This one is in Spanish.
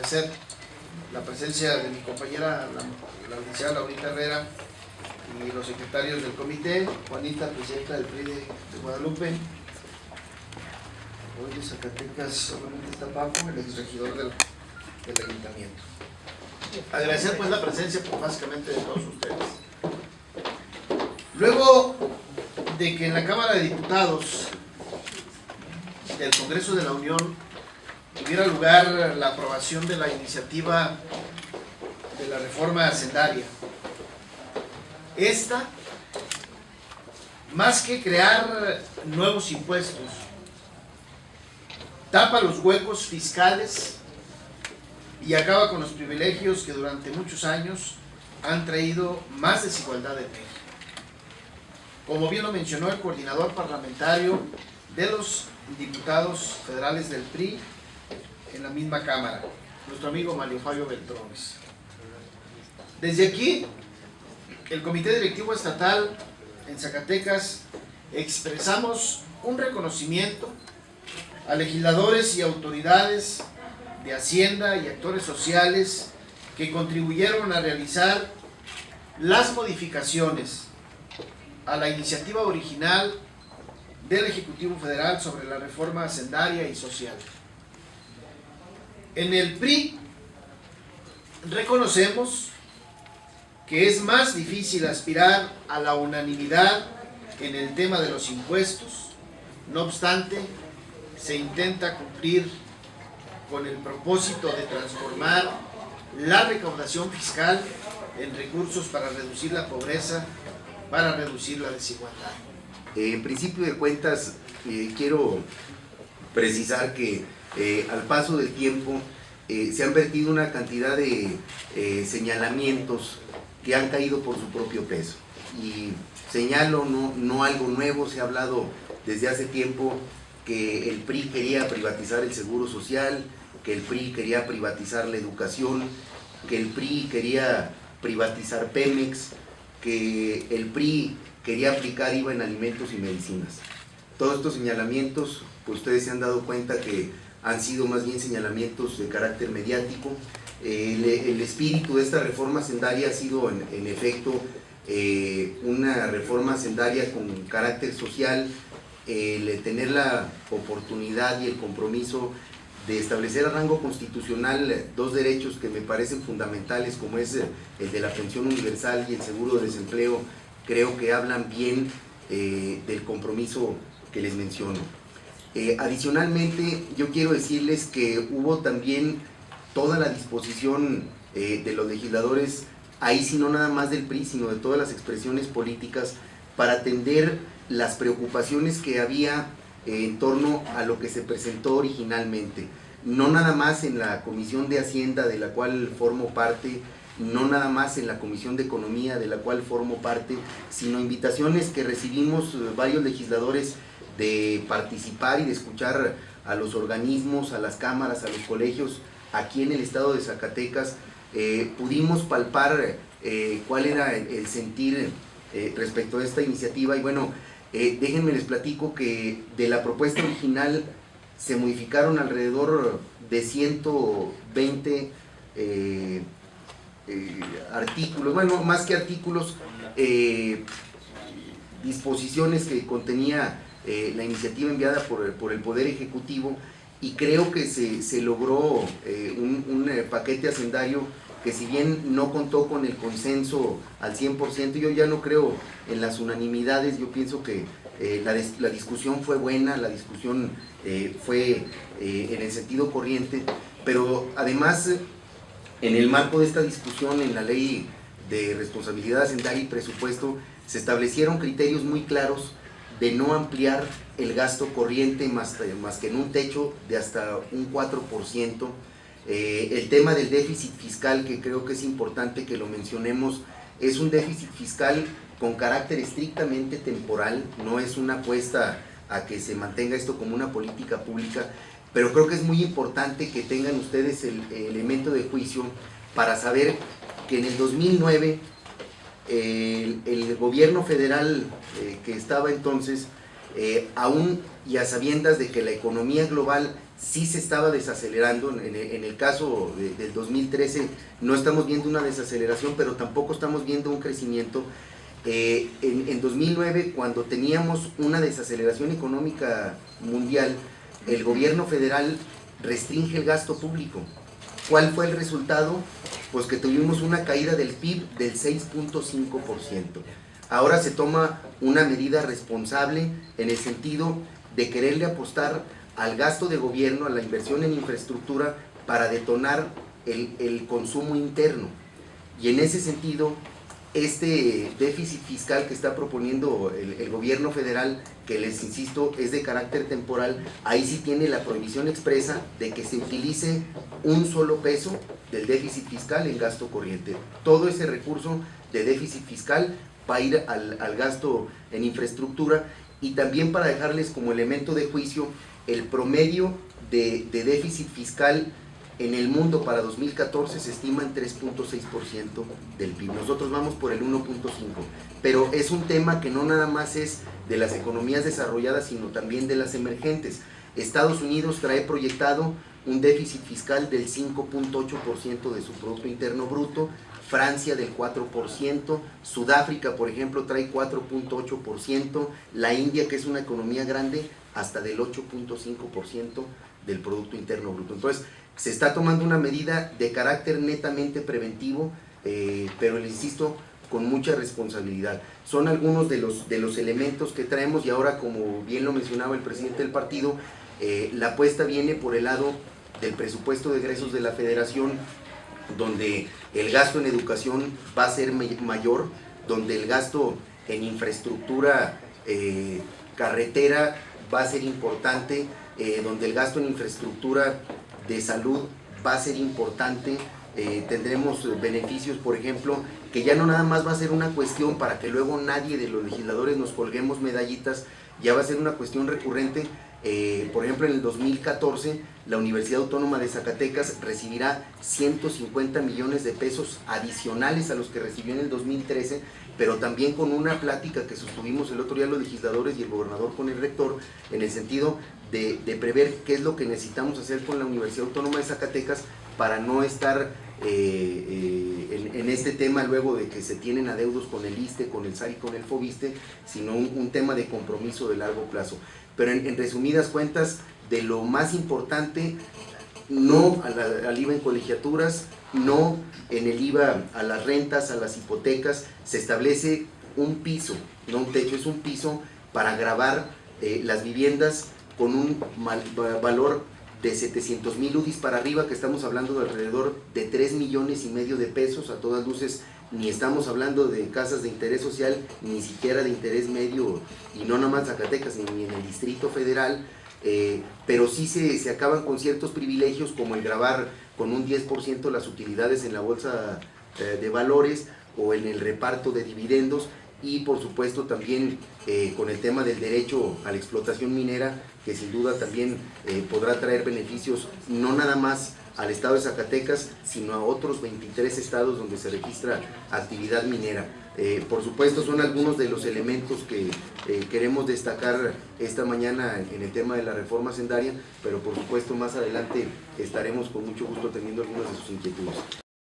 agradecer la presencia de mi compañera, la licenciada Laurita Herrera, y los secretarios del comité, Juanita, presidenta del PRI de Guadalupe, hoy de Zacatecas, obviamente está Paco, el exregidor del ayuntamiento. Agradecer pues la presencia básicamente de todos ustedes. Luego de que en la Cámara de Diputados del Congreso de la Unión tuviera lugar la aprobación de la iniciativa de la reforma hacendaria, esta, más que crear nuevos impuestos, tapa los huecos fiscales y acaba con los privilegios que durante muchos años han traído más desigualdad en México. Como bien lo mencionó el coordinador parlamentario de los diputados federales del PRI en la misma Cámara, nuestro amigo Mario Fabio Beltrones. Desde aquí, el Comité Directivo Estatal en Zacatecas expresamos un reconocimiento a legisladores y autoridades de Hacienda y actores sociales que contribuyeron a realizar las modificaciones a la iniciativa original del Ejecutivo Federal sobre la reforma hacendaria y social. En el PRI reconocemos que es más difícil aspirar a la unanimidad en el tema de los impuestos. No obstante, se intenta cumplir con el propósito de transformar la recaudación fiscal en recursos para reducir la pobreza, para reducir la desigualdad. En principio de cuentas, quiero precisar que al paso del tiempo se han vertido una cantidad de señalamientos que han caído por su propio peso. Y señalo, no algo nuevo, se ha hablado desde hace tiempo que el PRI quería privatizar el seguro social, que el PRI quería privatizar la educación, que el PRI quería privatizar Pemex, que el PRI quería aplicar IVA en alimentos y medicinas. Todos estos señalamientos, pues ustedes se han dado cuenta que han sido más bien señalamientos de carácter mediático. El espíritu de esta reforma hacendaria ha sido en efecto una reforma hacendaria con carácter social, el tener la oportunidad y el compromiso de establecer a rango constitucional dos derechos que me parecen fundamentales, como es el de la pensión universal y el seguro de desempleo. Creo que hablan bien del compromiso que les menciono. Adicionalmente, yo quiero decirles que hubo también toda la disposición de los legisladores, ahí sí no nada más del PRI, sino de todas las expresiones políticas, para atender las preocupaciones que había en torno a lo que se presentó originalmente. No nada más en la Comisión de Hacienda, de la cual formo parte, no nada más en la Comisión de Economía, de la cual formo parte, sino invitaciones que recibimos varios legisladores de participar y de escuchar a los organismos, a las cámaras, a los colegios aquí en el estado de Zacatecas. Pudimos palpar cuál era el sentir respecto a esta iniciativa. Y bueno, déjenme les platico que de la propuesta original se modificaron alrededor de 120 artículos, bueno, más que artículos, disposiciones que contenía la iniciativa enviada por el Poder Ejecutivo, y creo que se logró un paquete hacendario que, si bien no contó con el consenso al 100%, yo ya no creo en las unanimidades. Yo pienso que la discusión fue buena, la discusión fue en el sentido corriente, pero además, en el marco de esta discusión, en la Ley de Responsabilidad Hacendaria y Presupuesto, se establecieron criterios muy claros de no ampliar el gasto corriente más que en un techo de hasta un 4%. El tema del déficit fiscal, que creo que es importante que lo mencionemos, es un déficit fiscal con carácter estrictamente temporal, no es una apuesta a que se mantenga esto como una política pública, pero creo que es muy importante que tengan ustedes el elemento de juicio para saber que en el 2009 el gobierno federal que estaba entonces, aún y a sabiendas de que la economía global sí se estaba desacelerando. En el caso del 2013 no estamos viendo una desaceleración, pero tampoco estamos viendo un crecimiento. En 2009, cuando teníamos una desaceleración económica mundial, el gobierno federal restringe el gasto público. ¿Cuál fue el resultado? Pues que tuvimos una caída del PIB del 6.5%. Ahora se toma una medida responsable en el sentido de quererle apostar al gasto de gobierno, a la inversión en infraestructura para detonar el consumo interno. Y en ese sentido, este déficit fiscal que está proponiendo el gobierno federal, que les insisto es de carácter temporal, ahí sí tiene la prohibición expresa de que se utilice un solo peso del déficit fiscal en gasto corriente. Todo ese recurso de déficit fiscal va a ir al gasto en infraestructura. Y también, para dejarles como elemento de juicio, el promedio de déficit fiscal en el mundo para 2014 se estima en 3.6% del PIB. Nosotros vamos por el 1.5%, pero es un tema que no nada más es de las economías desarrolladas, sino también de las emergentes. Estados Unidos trae proyectado un déficit fiscal del 5.8% de su Producto Interno Bruto, Francia del 4%, Sudáfrica, por ejemplo, trae 4.8%, la India, que es una economía grande, hasta del 8.5% del Producto Interno Bruto. Entonces, se está tomando una medida de carácter netamente preventivo, pero les insisto, con mucha responsabilidad. Son algunos de los elementos que traemos, y ahora, como bien lo mencionaba el presidente del partido, la apuesta viene por el lado del presupuesto de egresos de la Federación, donde el gasto en educación va a ser mayor, donde el gasto en infraestructura carretera va a ser importante, donde el gasto en infraestructura de salud va a ser importante. Tendremos beneficios, por ejemplo, que ya no nada más va a ser una cuestión para que luego nadie de los legisladores nos colguemos medallitas, ya va a ser una cuestión recurrente. Por ejemplo, en el 2014 la Universidad Autónoma de Zacatecas recibirá 150 millones de pesos adicionales a los que recibió en el 2013, pero también con una plática que sostuvimos el otro día los legisladores y el gobernador con el rector, en el sentido de prever qué es lo que necesitamos hacer con la Universidad Autónoma de Zacatecas para no estar en este tema luego de que se tienen adeudos con el ISSSTE, con el SAR y con el FOBISSTE, sino un tema de compromiso de largo plazo. Pero en resumidas cuentas, de lo más importante, no al IVA en colegiaturas, no en el IVA a las rentas, a las hipotecas. Se establece un piso, no un techo, es un piso para gravar las viviendas con un valor de 700,000 UDIs para arriba, que estamos hablando de alrededor de 3,5 millones de pesos. A todas luces, ni estamos hablando de casas de interés social, ni siquiera de interés medio, y no nada más Zacatecas, ni en el Distrito Federal, pero sí se acaban con ciertos privilegios, como el gravar con un 10% las utilidades en la bolsa de valores o en el reparto de dividendos, y por supuesto también con el tema del derecho a la explotación minera, que sin duda también podrá traer beneficios no nada más al estado de Zacatecas, sino a otros 23 estados donde se registra actividad minera. Por supuesto, son algunos de los elementos que queremos destacar esta mañana en el tema de la reforma hacendaria, pero por supuesto más adelante estaremos con mucho gusto teniendo algunas de sus inquietudes.